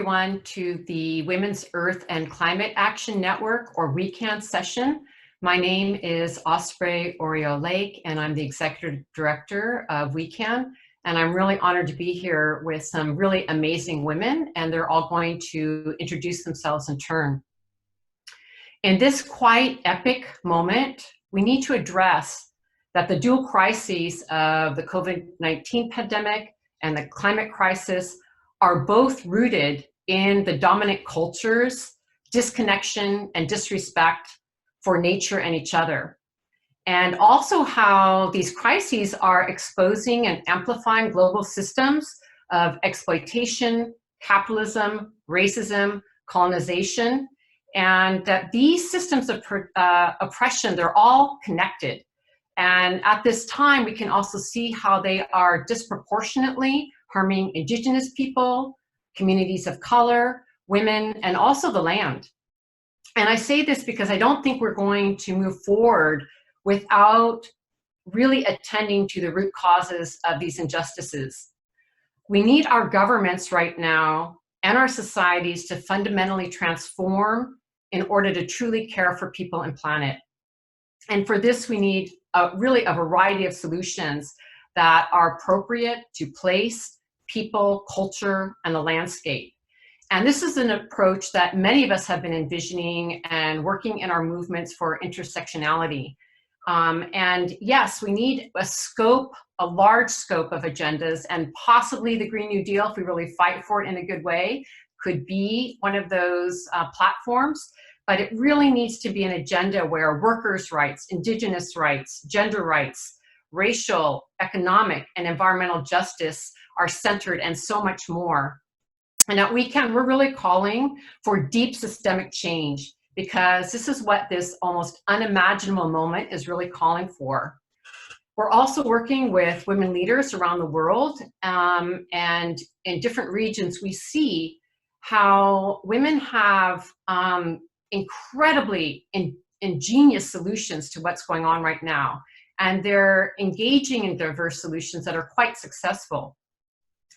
Everyone to the Women's Earth and Climate Action Network, or WECAN session. My name is Osprey Oriole-Lake, and I'm the Executive Director of WECAN. And I'm really honored to be here with some really amazing women, and they're all going to introduce themselves in turn. In this quite epic moment, we need to address that the dual crises of the COVID-19 pandemic and the climate crisis are both rooted in the dominant culture's disconnection and disrespect for nature and each other. And also how these crises are exposing and amplifying global systems of exploitation, capitalism, racism, colonization, and that these systems of oppression, they're all connected. And at this time, we can also see how they are disproportionately harming Indigenous people, communities of color, women, and also the land. And I say this because I don't think we're going to move forward without really attending to the root causes of these injustices. We need our governments right now and our societies to fundamentally transform in order to truly care for people and planet. And for this, we need really a variety of solutions that are appropriate to place, people, culture, and the landscape. And this is an approach that many of us have been envisioning and working in our movements for intersectionality. And yes, we need a large scope of agendas, and possibly the Green New Deal, if we really fight for it in a good way, could be one of those platforms. But it really needs to be an agenda where workers' rights, Indigenous rights, gender rights, racial, economic, and environmental justice are centered, and so much more. And at WECAN, we're really calling for deep systemic change, because this is what this almost unimaginable moment is really calling for. We're also working with women leaders around the world, and in different regions, we see how women have incredibly ingenious solutions to what's going on right now. And they're engaging in diverse solutions that are quite successful.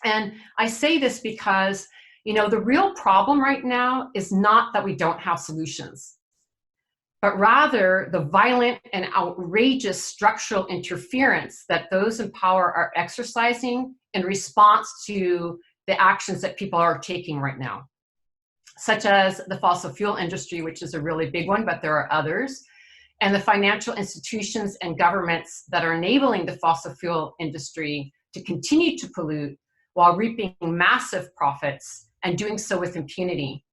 And I say this because, the real problem right now is not that we don't have solutions, but rather the violent and outrageous structural interference that those in power are exercising in response to the actions that people are taking right now, such as the fossil fuel industry, which is a really big one, but there are others, and the financial institutions and governments that are enabling the fossil fuel industry to continue to pollute while reaping massive profits and doing so with impunity.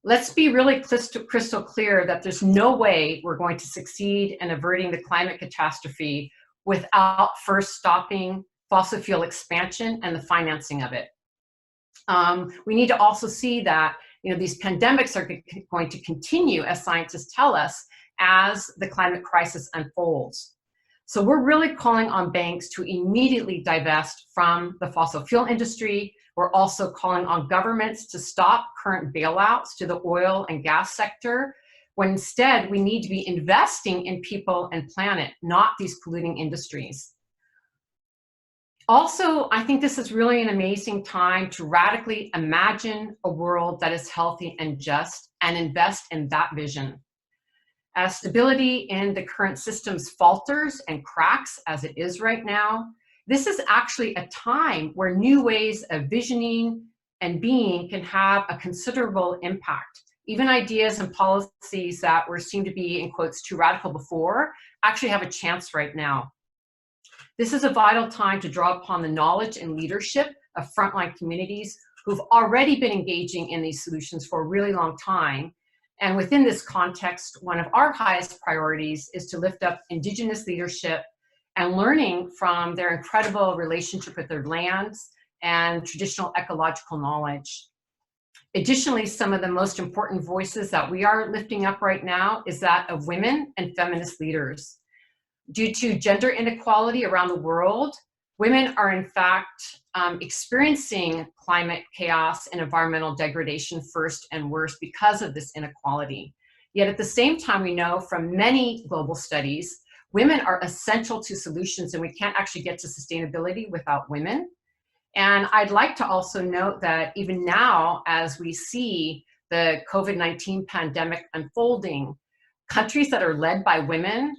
Let's be really crystal clear that there's no way we're going to succeed in averting the climate catastrophe without first stopping fossil fuel expansion and the financing of it. We need to also see that these pandemics are going to continue, as scientists tell us, as the climate crisis unfolds. So we're really calling on banks to immediately divest from the fossil fuel industry. We're also calling on governments to stop current bailouts to the oil and gas sector, when instead we need to be investing in people and planet, not these polluting industries. Also, I think this is really an amazing time to radically imagine a world that is healthy and just, and invest in that vision. As stability in the current systems falters and cracks as it is right now, this is actually a time where new ways of visioning and being can have a considerable impact. Even ideas and policies that were seen to be, in quotes, too radical before, actually have a chance right now. This is a vital time to draw upon the knowledge and leadership of frontline communities who've already been engaging in these solutions for a really long time. And within this context, one of our highest priorities is to lift up Indigenous leadership and learning from their incredible relationship with their lands and traditional ecological knowledge. Additionally, some of the most important voices that we are lifting up right now is that of women and feminist leaders. Due to gender inequality around the world, women are in fact experiencing climate chaos and environmental degradation first and worst because of this inequality. Yet at the same time, we know from many global studies, women are essential to solutions, and we can't actually get to sustainability without women. And I'd like to also note that even now, as we see the COVID-19 pandemic unfolding, countries that are led by women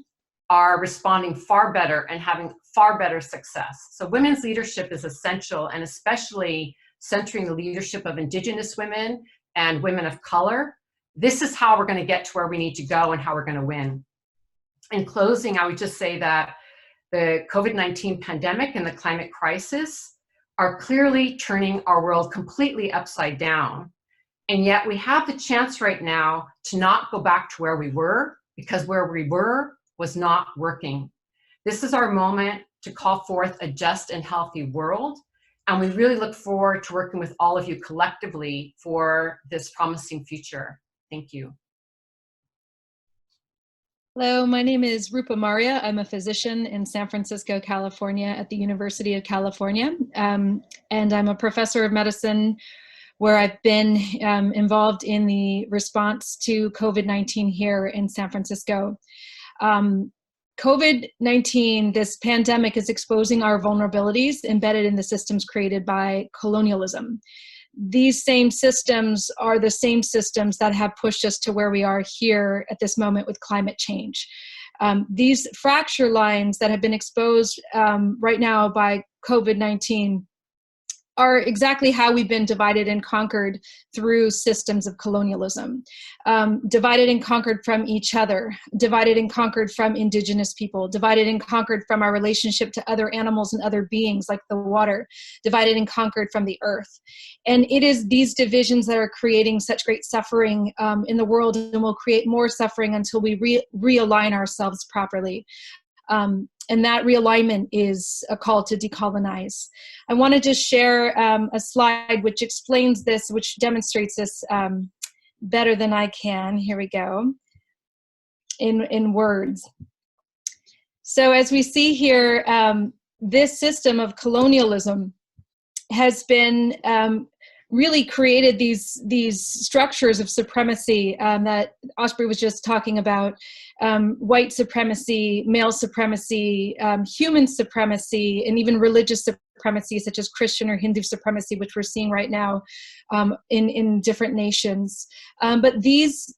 are responding far better and having far better success. So women's leadership is essential, and especially centering the leadership of Indigenous women and women of color. This is how we're going to get to where we need to go and how we're going to win. In closing, I would just say that the COVID-19 pandemic and the climate crisis are clearly turning our world completely upside down. And yet we have the chance right now to not go back to where we were, because where we were was not working. This is our moment to call forth a just and healthy world. And we really look forward to working with all of you collectively for this promising future. Thank you. Hello, my name is Rupa Maria. I'm a physician in San Francisco, California at the University of California. And I'm a professor of medicine where I've been involved in the response to COVID-19 here in San Francisco. COVID-19, this pandemic, is exposing our vulnerabilities embedded in the systems created by colonialism. These same systems are the same systems that have pushed us to where we are here at this moment with climate change. These fracture lines that have been exposed right now by COVID-19 are exactly how we've been divided and conquered through systems of colonialism. Divided and conquered from each other, divided and conquered from Indigenous people, divided and conquered from our relationship to other animals and other beings like the water, divided and conquered from the earth. And it is these divisions that are creating such great suffering in the world, and will create more suffering until we realign ourselves properly. And that realignment is a call to decolonize. I want to just share a slide which explains this, which demonstrates this better than I can. Here we go, in words. So as we see here, this system of colonialism has been really created these structures of supremacy that Osprey was just talking about. White supremacy, male supremacy, human supremacy, and even religious supremacy, such as Christian or Hindu supremacy, which we're seeing right now in different nations. But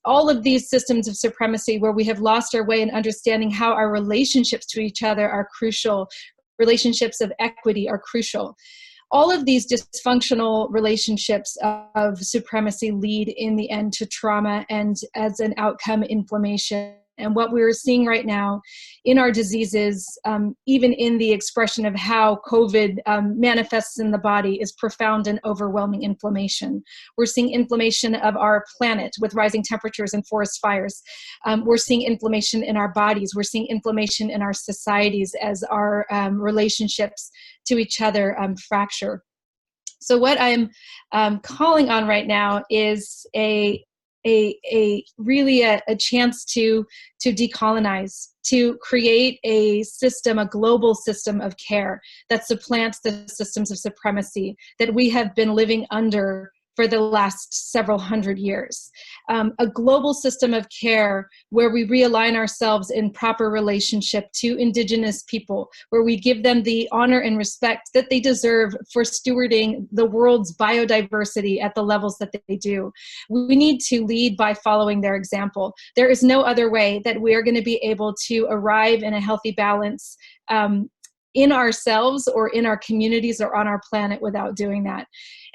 all of these systems of supremacy, where we have lost our way in understanding how our relationships to each other are crucial, relationships of equity are crucial. All of these dysfunctional relationships of supremacy lead in the end to trauma, and as an outcome, inflammation. And what we're seeing right now in our diseases, even in the expression of how COVID manifests in the body, is profound and overwhelming inflammation. We're seeing inflammation of our planet with rising temperatures and forest fires. We're seeing inflammation in our bodies. We're seeing inflammation in our societies as our relationships to each other fracture. So what I'm calling on right now is really a chance to decolonize, to create a system, a global system of care that supplants the systems of supremacy that we have been living under for the last several hundred years. A global system of care where we realign ourselves in proper relationship to Indigenous people, where we give them the honor and respect that they deserve for stewarding the world's biodiversity at the levels that they do. We need to lead by following their example. There is no other way that we are going to be able to arrive in a healthy balance in ourselves or in our communities or on our planet without doing that.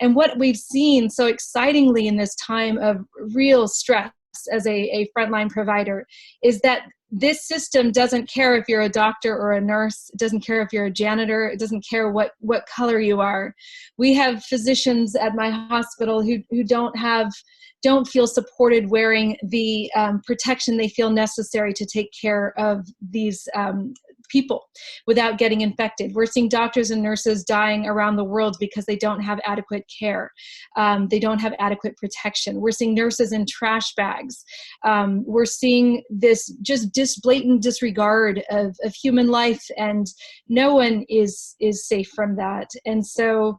And what we've seen so excitingly in this time of real stress as a frontline provider is that this system doesn't care if you're a doctor or a nurse. It doesn't care if you're a janitor. It doesn't care what color you are. We have physicians at my hospital who don't feel supported wearing the protection they feel necessary to take care of these people without getting infected. We're seeing doctors and nurses dying around the world because they don't have adequate care. They don't have adequate protection. We're seeing nurses in trash bags. We're seeing this just blatant disregard of human life, and no one is safe from that. And so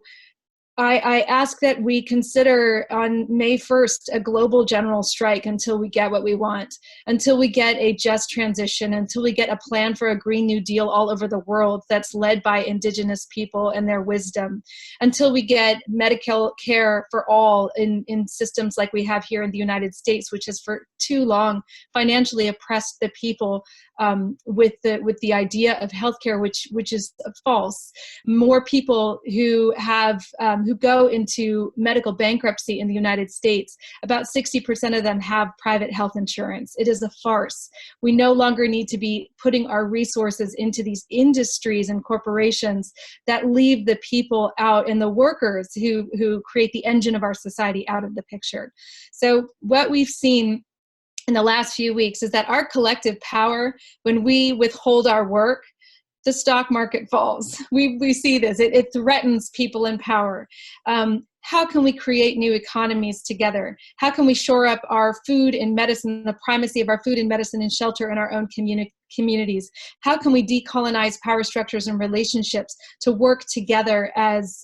I ask that we consider on May 1st a global general strike until we get what we want, until we get a just transition, until we get a plan for a Green New Deal all over the world that's led by Indigenous people and their wisdom, until we get medical care for all in systems like we have here in the United States, which has for too long financially oppressed the people with the idea of healthcare, which is false. More people who go into medical bankruptcy in the United States, about 60% of them have private health insurance. It is a farce. We no longer need to be putting our resources into these industries and corporations that leave the people out and the workers who create the engine of our society out of the picture. So what we've seen in the last few weeks is that our collective power, when we withhold our work, the stock market falls. We see this. It threatens people in power. How can we create new economies together? How can we shore up our food and medicine, the primacy of our food and medicine and shelter in our own communities? How can we decolonize power structures and relationships to work together as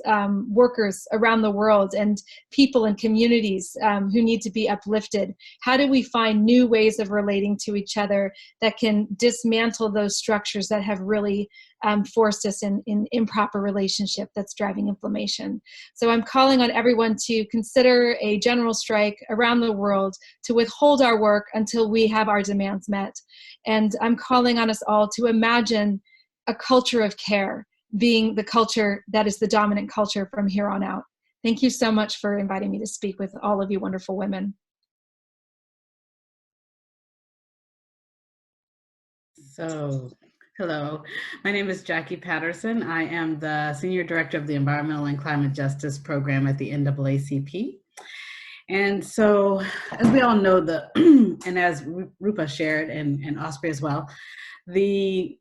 workers around the world and people and communities who need to be uplifted? How do we find new ways of relating to each other that can dismantle those structures that have really forced us in improper relationship that's driving inflammation? So I'm calling on everyone to consider a general strike around the world to withhold our work until we have our demands met. And I'm calling on us all to imagine a culture of care being the culture that is the dominant culture from here on out. Thank you so much for inviting me to speak with all of you wonderful women. So, hello, my name is Jackie Patterson. I am the Senior Director of the Environmental and Climate Justice Program at the NAACP. And so, as we all know, and as Rupa shared and Osprey as well, the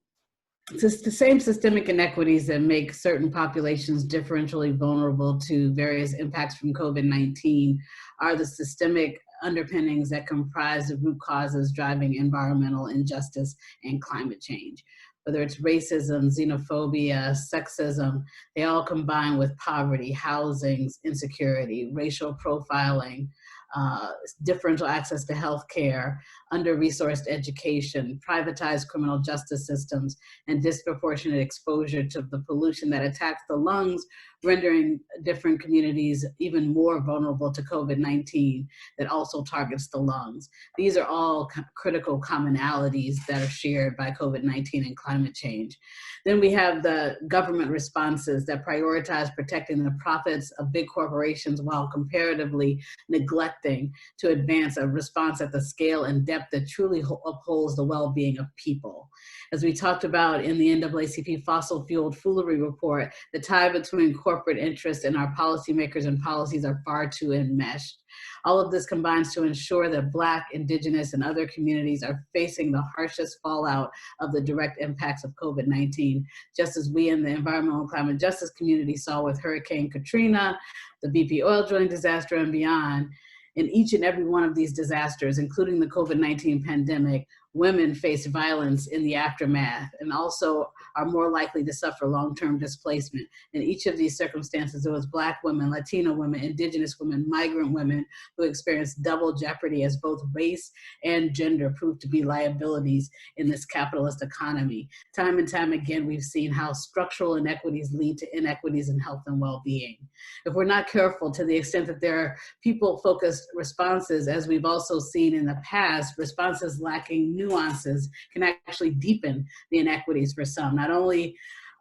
same systemic inequities that make certain populations differentially vulnerable to various impacts from COVID-19 are the systemic underpinnings that comprise the root causes driving environmental injustice and climate change. Whether it's racism, xenophobia, sexism, they all combine with poverty, housing insecurity, racial profiling, differential access to healthcare, under-resourced education, privatized criminal justice systems, and disproportionate exposure to the pollution that attacks the lungs, rendering different communities even more vulnerable to COVID-19 that also targets the lungs. These are all critical commonalities that are shared by COVID-19 and climate change. Then we have the government responses that prioritize protecting the profits of big corporations while comparatively neglecting to advance a response at the scale and depth that truly upholds the well-being of people. As we talked about in the NAACP Fossil Fueled Foolery Report, the tie between corporate interests and our policymakers and policies are far too enmeshed. All of this combines to ensure that Black, Indigenous, and other communities are facing the harshest fallout of the direct impacts of COVID-19, just as we in the environmental and climate justice community saw with Hurricane Katrina, the BP oil drilling disaster, and beyond. In each and every one of these disasters, including the COVID-19 pandemic, women face violence in the aftermath and also are more likely to suffer long-term displacement. In each of these circumstances, there was Black women, Latino women, Indigenous women, migrant women who experienced double jeopardy as both race and gender proved to be liabilities in this capitalist economy. Time and time again, we've seen how structural inequities lead to inequities in health and well-being. If we're not careful, to the extent that there are people-focused responses, as we've also seen in the past, responses lacking nuances can actually deepen the inequities for some. Not only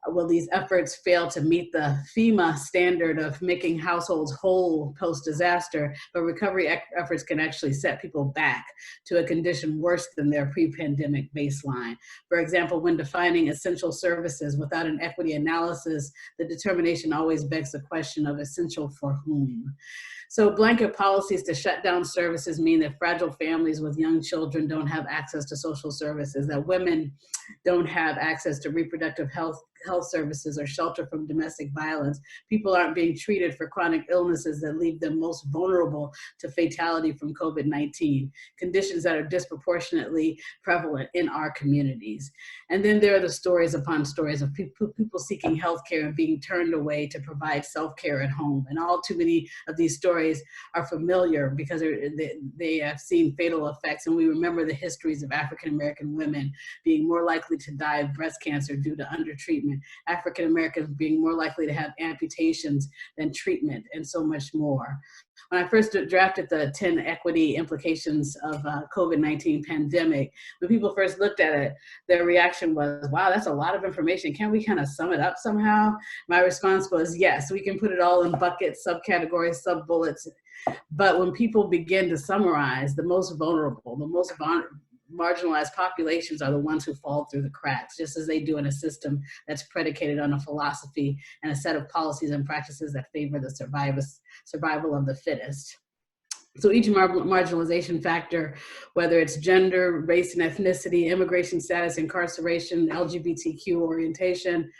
will these efforts fail to meet the FEMA standard of making households whole post-disaster, but recovery efforts can actually set people back to a condition worse than their pre-pandemic baseline. For example, when defining essential services without an equity analysis, the determination always begs the question of essential for whom. So blanket policies to shut down services mean that fragile families with young children don't have access to social services, that women don't have access to reproductive health services or shelter from domestic violence. People aren't being treated for chronic illnesses that leave them most vulnerable to fatality from COVID-19, conditions that are disproportionately prevalent in our communities. And then there are the stories upon stories of people seeking healthcare and being turned away to provide self-care at home. And all too many of these stories are familiar because they have seen fatal effects. And we remember the histories of African-American women being more likely to die of breast cancer due to undertreatment, African Americans being more likely to have amputations than treatment, and so much more. When I first drafted the 10 equity implications of COVID-19 pandemic, when people first looked at it, their reaction was, wow, that's a lot of information. Can't we kind of sum it up somehow? My response was, yes, we can put it all in buckets, subcategories, sub-bullets. But when people begin to summarize, the most vulnerable, the most marginalized populations are the ones who fall through the cracks, just as they do in a system that's predicated on a philosophy and a set of policies and practices that favor the survival of the fittest. So each marginalization factor, whether it's gender, race and ethnicity, immigration status, incarceration, LGBTQ orientation,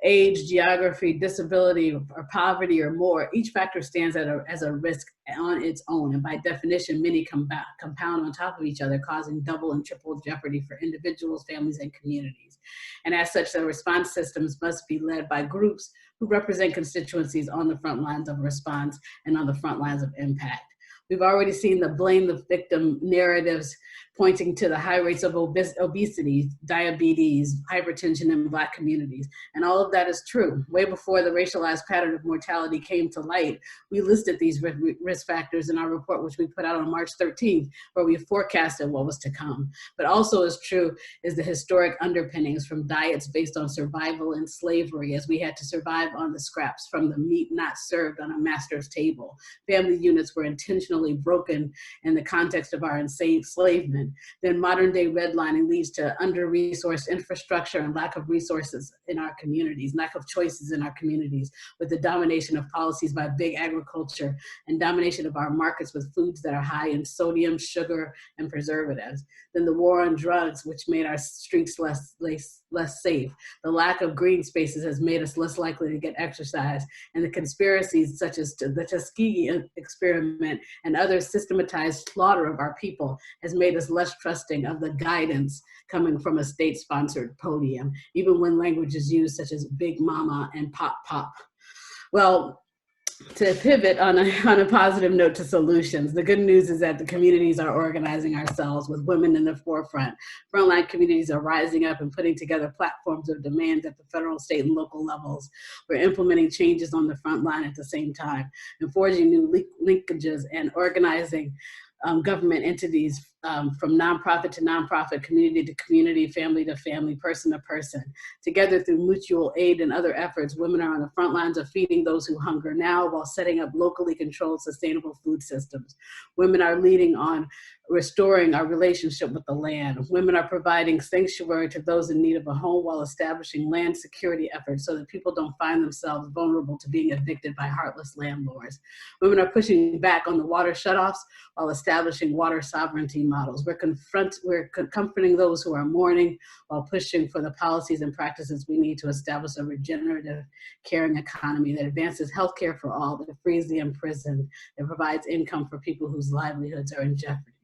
age, geography, disability, or poverty, or more, each factor stands as a risk on its own. And by definition, many compound on top of each other, causing double and triple jeopardy for individuals, families, and communities. And as such, the response systems must be led by groups who represent constituencies on the front lines of response and on the front lines of impact. We've already seen the blame the victim narratives pointing to the high rates of obesity, diabetes, hypertension in Black communities. And all of that is true. Way before the racialized pattern of mortality came to light, we listed these risk factors in our report, which we put out on March 13th, where we forecasted what was to come. But also as true is the historic underpinnings from diets based on survival and slavery, as we had to survive on the scraps from the meat not served on a master's table. Family units were intentionally broken in the context of our enslavement. Then modern day redlining leads to under-resourced infrastructure and lack of resources in our communities, lack of choices in our communities, with the domination of policies by big agriculture and domination of our markets with foods that are high in sodium, sugar, and preservatives. Then the war on drugs, which made our streets less safe. The lack of green spaces has made us less likely to get exercise. And the conspiracies such as the Tuskegee experiment and other systematized slaughter of our people has made us less trusting of the guidance coming from a state-sponsored podium, even when language is used such as big mama and pop pop. Well, to pivot on a positive note to solutions, the good news is that the communities are organizing ourselves with women in the forefront. Frontline communities are rising up and putting together platforms of demand at the federal, state, and local levels. We're implementing changes on the front line at the same time and forging new linkages and organizing government entities from nonprofit to nonprofit, community to community, family to family, person to person. Together through mutual aid and other efforts, women are on the front lines of feeding those who hunger now while setting up locally controlled sustainable food systems. Women are leading on restoring our relationship with the land. Women are providing sanctuary to those in need of a home while establishing land security efforts so that people don't find themselves vulnerable to being evicted by heartless landlords. Women are pushing back on the water shutoffs while establishing water sovereignty models. We're comforting those who are mourning while pushing for the policies and practices we need to establish a regenerative, caring economy that advances healthcare for all, that frees the imprisoned, that provides income for people whose livelihoods are in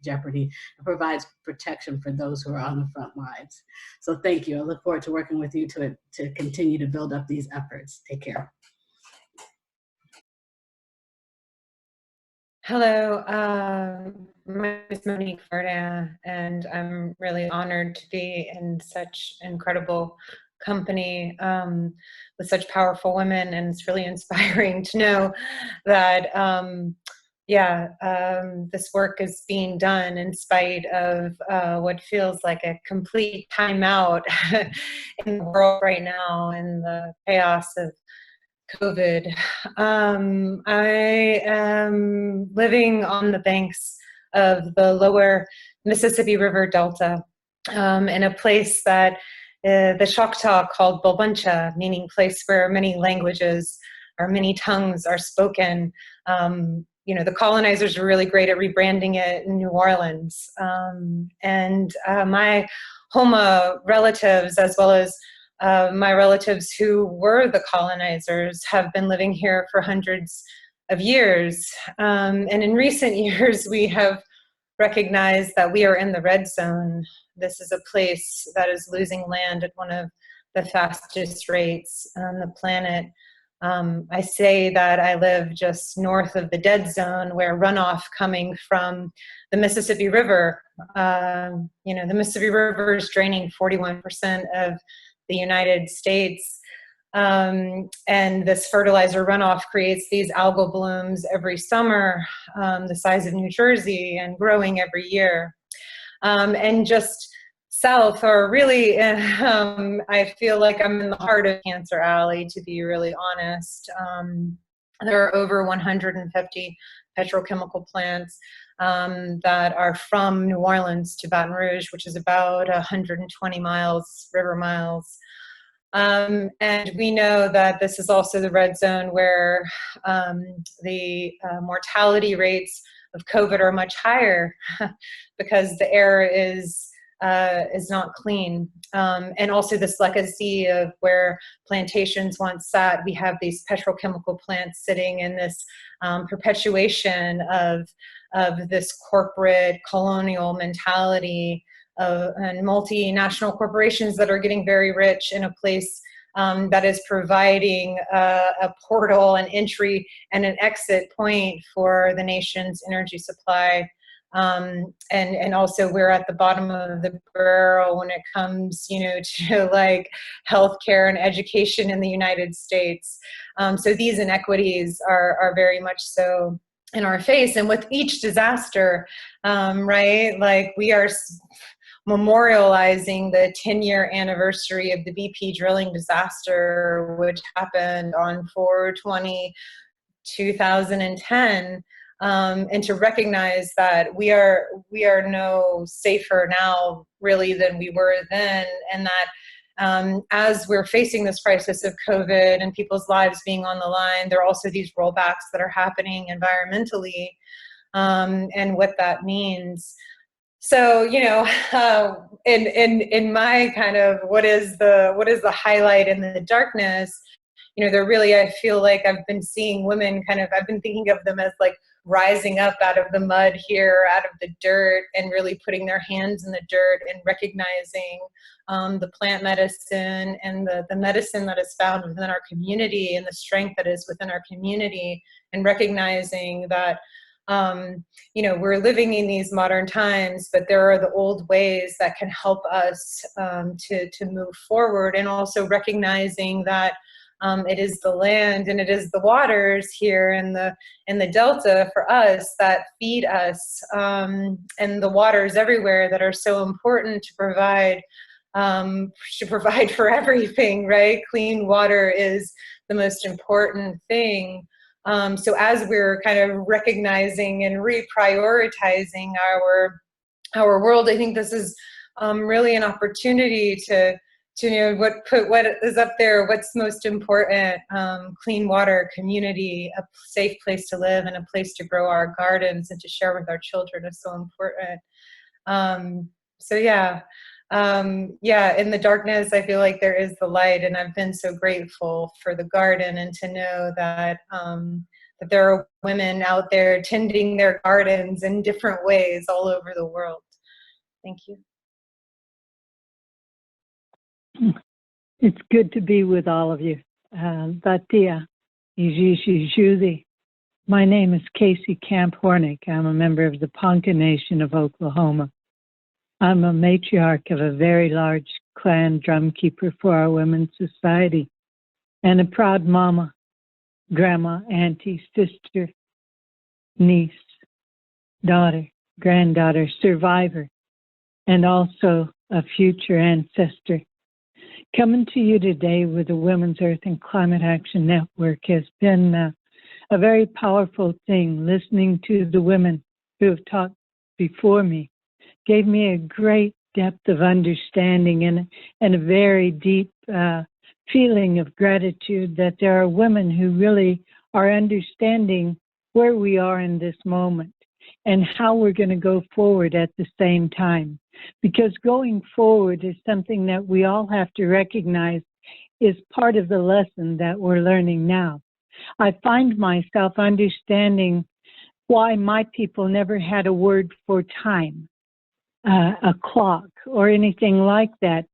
jeopardy, and provides protection for those who are on the front lines. So thank you. I look forward to working with you to continue to build up these efforts. Take care. Hello, my name is Monique Verdin, and I'm really honored to be in such incredible company with such powerful women, and it's really inspiring to know that this work is being done in spite of what feels like a complete timeout in the world right now and the chaos of COVID. I am living on the banks of the lower Mississippi River Delta in a place that the Choctaw called Bulbuncha, meaning place where many languages or many tongues are spoken. the colonizers were really great at rebranding it in New Orleans. My Homa relatives, as well as my relatives who were the colonizers, have been living here for hundreds of years. And in recent years, we have recognized that we are in the red zone. This is a place that is losing land at one of the fastest rates on the planet. I say that I live just north of the dead zone, where runoff coming from the Mississippi River, the Mississippi River is draining 41% of the United States. And this fertilizer runoff creates these algal blooms every summer, the size of New Jersey, and growing every year. And just south, or really, I feel like I'm in the heart of Cancer Alley, to be really honest. There are over 150 petrochemical plants that are from New Orleans to Baton Rouge, which is about 120 miles, river miles. And we know that this is also the red zone where the mortality rates of COVID are much higher because the air is not clean. And also this legacy of where plantations once sat. We have these petrochemical plants sitting in this perpetuation of this corporate colonial mentality and multinational corporations that are getting very rich in a place that is providing a portal, an entry, and an exit point for the nation's energy supply. And also we're at the bottom of the barrel when it comes, to like healthcare and education in the United States. So these inequities are very much so in our face. And with each disaster, right, like we are memorializing the 10-year anniversary of the BP drilling disaster, which happened on 4/20/2010. And to recognize that we are no safer now really than we were then, and that as we're facing this crisis of COVID and people's lives being on the line, there are also these rollbacks that are happening environmentally, and what that means. So, in my kind of what is the highlight in the darkness, they're really, I feel like I've been seeing women I've been thinking of them as like rising up out of the mud here, out of the dirt, and really putting their hands in the dirt and recognizing the plant medicine and the medicine that is found within our community and the strength that is within our community, and recognizing that we're living in these modern times, but there are the old ways that can help us to move forward, and also recognizing that it is the land and it is the waters here in the Delta for us that feed us, and the waters everywhere that are so important to provide for everything, right? Clean water is the most important thing. So as we're kind of recognizing and reprioritizing our world, I think this is really an opportunity to what is up there, what's most important: clean water, community, a safe place to live, and a place to grow our gardens and to share with our children is so important. In the darkness, I feel like there is the light, and I've been so grateful for the garden and to know that that there are women out there tending their gardens in different ways all over the world. Thank you. It's good to be with all of you. Batia, Ijishi. My name is Casey Camp Hornick. I'm a member of the Ponca Nation of Oklahoma. I'm a matriarch of a very large clan drumkeeper for our women's society, and a proud mama, grandma, auntie, sister, niece, daughter, granddaughter, survivor, and also a future ancestor. Coming to you today with the Women's Earth and Climate Action Network has been a very powerful thing. Listening to the women who have talked before me gave me a great depth of understanding and a very deep feeling of gratitude that there are women who really are understanding where we are in this moment and how we're going to go forward at the same time. Because going forward is something that we all have to recognize is part of the lesson that we're learning now. I find myself understanding why my people never had a word for time, a clock, or anything like that,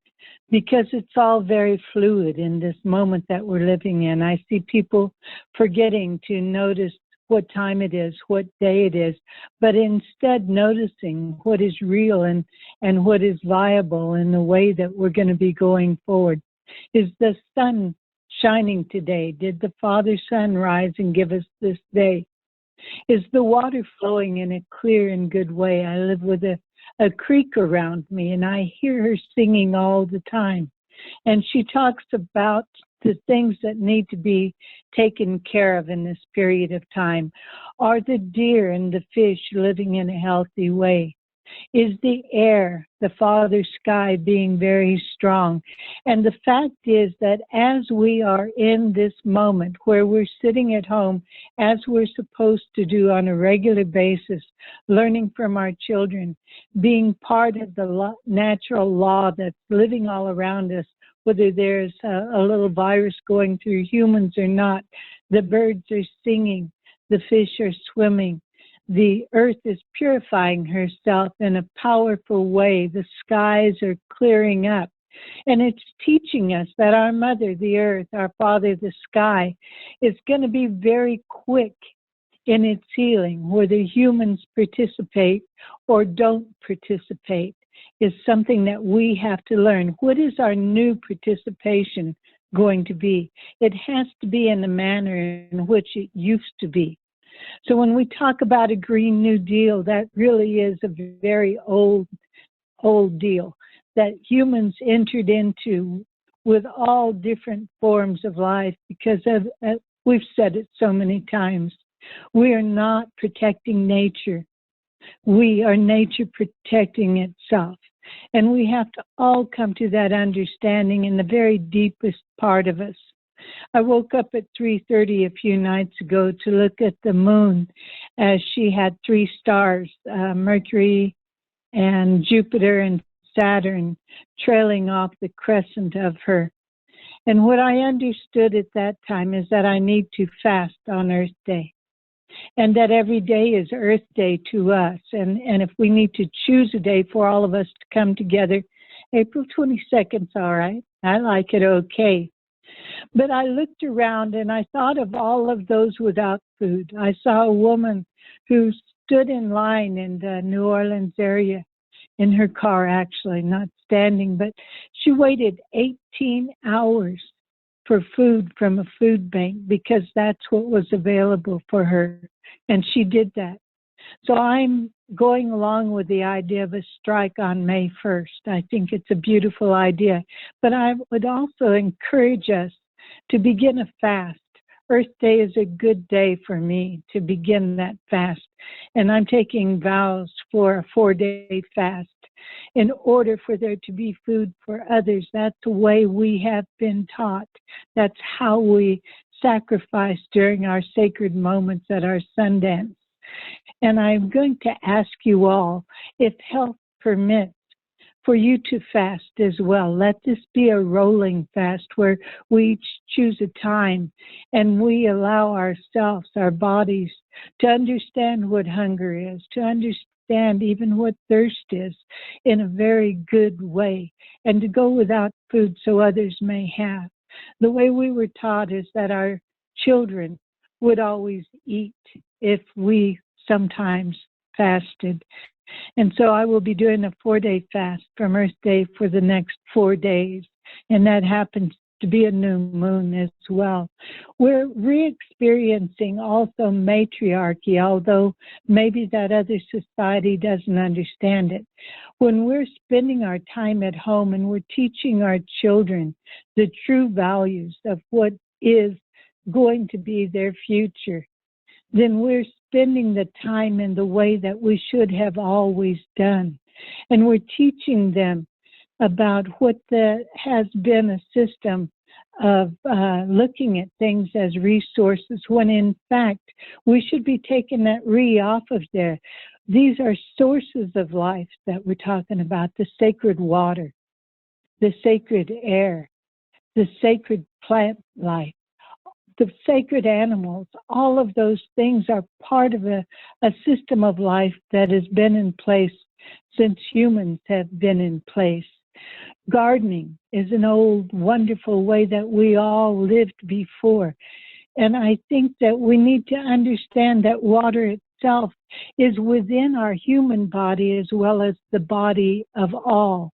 because it's all very fluid in this moment that we're living in. I see people forgetting to notice what time it is, what day it is, but instead noticing what is real and what is viable in the way that we're going to be going forward. Is the sun shining today? Did the Father Sun rise and give us this day? Is the water flowing in a clear and good way? I live with a creek around me, and I hear her singing all the time. And she talks about the things that need to be taken care of in this period of time. Are the deer and the fish living in a healthy way? Is the air, the Father Sky, being very strong? And the fact is that as we are in this moment where we're sitting at home, as we're supposed to do on a regular basis, learning from our children, being part of the natural law that's living all around us, whether there's a little virus going through humans or not, the birds are singing, the fish are swimming. The earth is purifying herself in a powerful way. The skies are clearing up. And it's teaching us that our mother, the earth, our father, the sky, is going to be very quick in its healing. Whether humans participate or don't participate is something that we have to learn. What is our new participation going to be? It has to be in the manner in which it used to be. So when we talk about a Green New Deal, that really is a very old deal that humans entered into with all different forms of life because of, we've said it so many times, we are not protecting nature. We are nature protecting itself. And we have to all come to that understanding in the very deepest part of us. I woke up at 3:30 a few nights ago to look at the moon as she had 3 stars, Mercury and Jupiter and Saturn, trailing off the crescent of her. And what I understood at that time is that I need to fast on Earth Day, and that every day is Earth Day to us. And if we need to choose a day for all of us to come together, April 22nd's all right. I like it okay. But I looked around and I thought of all of those without food. I saw a woman who stood in line in the New Orleans area, in her car actually, not standing, but she waited 18 hours for food from a food bank because that's what was available for her. And she did that. So I'm going along with the idea of a strike on May 1st. I think it's a beautiful idea. But I would also encourage us to begin a fast. Earth Day is a good day for me to begin that fast. And I'm taking vows for a 4-day fast in order for there to be food for others. That's the way we have been taught. That's how we sacrifice during our sacred moments at our Sundance. And I'm going to ask you all, if health permits, for you to fast as well. Let this be a rolling fast where we each choose a time and we allow ourselves, our bodies, to understand what hunger is, to understand even what thirst is in a very good way, and to go without food so others may have. The way we were taught is that our children would always eat if we sometimes fasted. And so I will be doing a 4-day fast from Earth Day for the next 4 days. And that happens to be a new moon as well. We're re-experiencing also matriarchy, although maybe that other society doesn't understand it. When we're spending our time at home and we're teaching our children the true values of what is going to be their future, then we're spending the time in the way that we should have always done. And we're teaching them about what has been a system of looking at things as resources when in fact we should be taking that re off of there. These are sources of life that we're talking about: the sacred water, the sacred air, the sacred plant life, the sacred animals. All of those things are part of a system of life that has been in place since humans have been in place. Gardening is an old, wonderful way that we all lived before. And I think that we need to understand that water itself is within our human body as well as the body of all.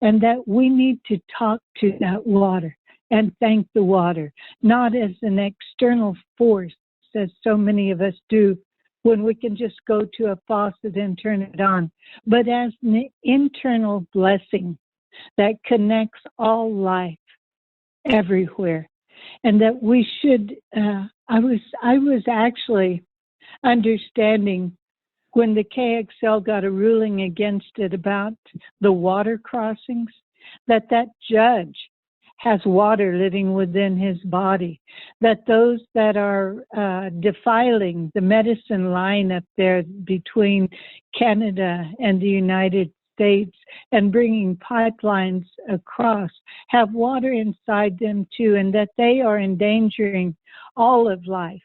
And that we need to talk to that water and thank the water, not as an external force, as so many of us do, when we can just go to a faucet and turn it on, but as an internal blessing that connects all life everywhere. And that we should, I was actually understanding when the KXL got a ruling against it about the water crossings, that judge has water living within his body, that those that are defiling the medicine line up there between Canada and the United States and bringing pipelines across have water inside them too, and that they are endangering all of life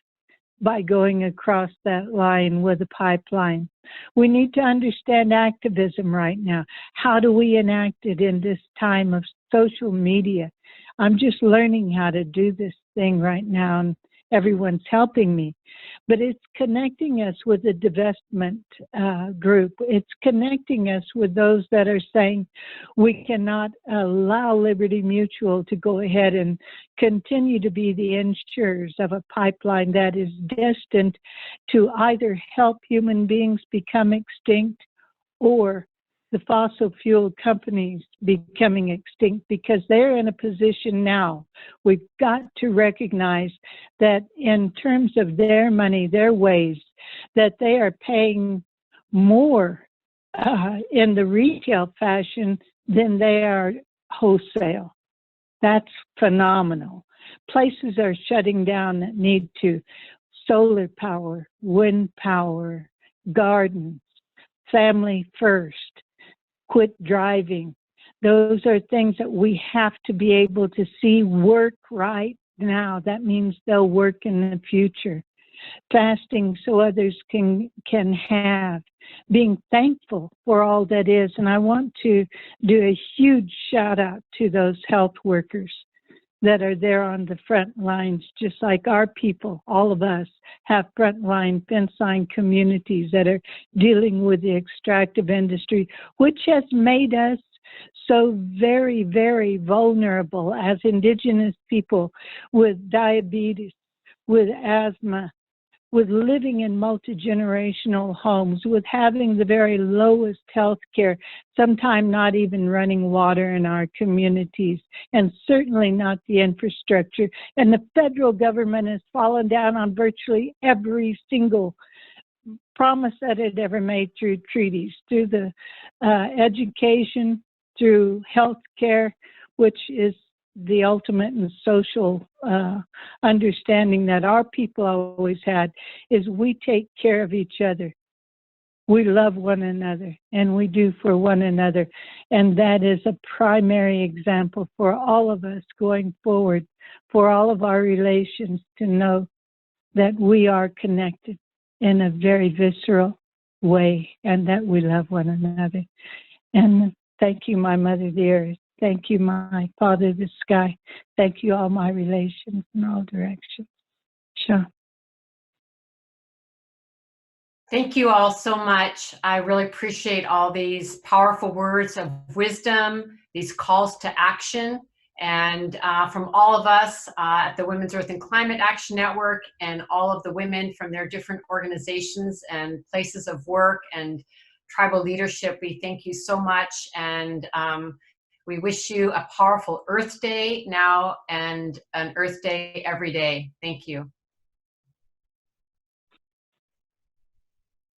by going across that line with a pipeline. We need to understand activism right now. How do we enact it in this time of social media? I'm just learning how to do this thing right now, and everyone's helping me. But it's connecting us with the divestment group. It's connecting us with those that are saying we cannot allow Liberty Mutual to go ahead and continue to be the insurers of a pipeline that is destined to either help human beings become extinct or the fossil fuel companies becoming extinct, because they're in a position now. We've got to recognize that in terms of their money, their ways, that they are paying more in the retail fashion than they are wholesale. That's phenomenal. Places are shutting down that need to. Solar power, wind power, gardens, family first. Quit driving. Those are things that we have to be able to see work right now. That means they'll work in the future. Fasting so others can have. Being thankful for all that is. And I want to do a huge shout out to those health workers that are there on the front lines, just like our people, all of us, have frontline fence line communities that are dealing with the extractive industry, which has made us so very, very vulnerable as Indigenous people with diabetes, with asthma, with living in multi-generational homes, with having the very lowest health care, sometimes not even running water in our communities, and certainly not the infrastructure. And the federal government has fallen down on virtually every single promise that it ever made through treaties, through the education, through health care, which is the ultimate and social understanding that our people always had, is we take care of each other. We love one another, and we do for one another. And that is a primary example for all of us going forward, for all of our relations to know that we are connected in a very visceral way and that we love one another. And thank you, my mother, the earth. Thank you, my Father, the sky. Thank you, all my relations in all directions. Sure. Thank you all so much. I really appreciate all these powerful words of wisdom, these calls to action, and from all of us at the Women's Earth and Climate Action Network and all of the women from their different organizations and places of work and tribal leadership, we thank you so much. And we wish you a powerful Earth Day now and an Earth Day every day. Thank you.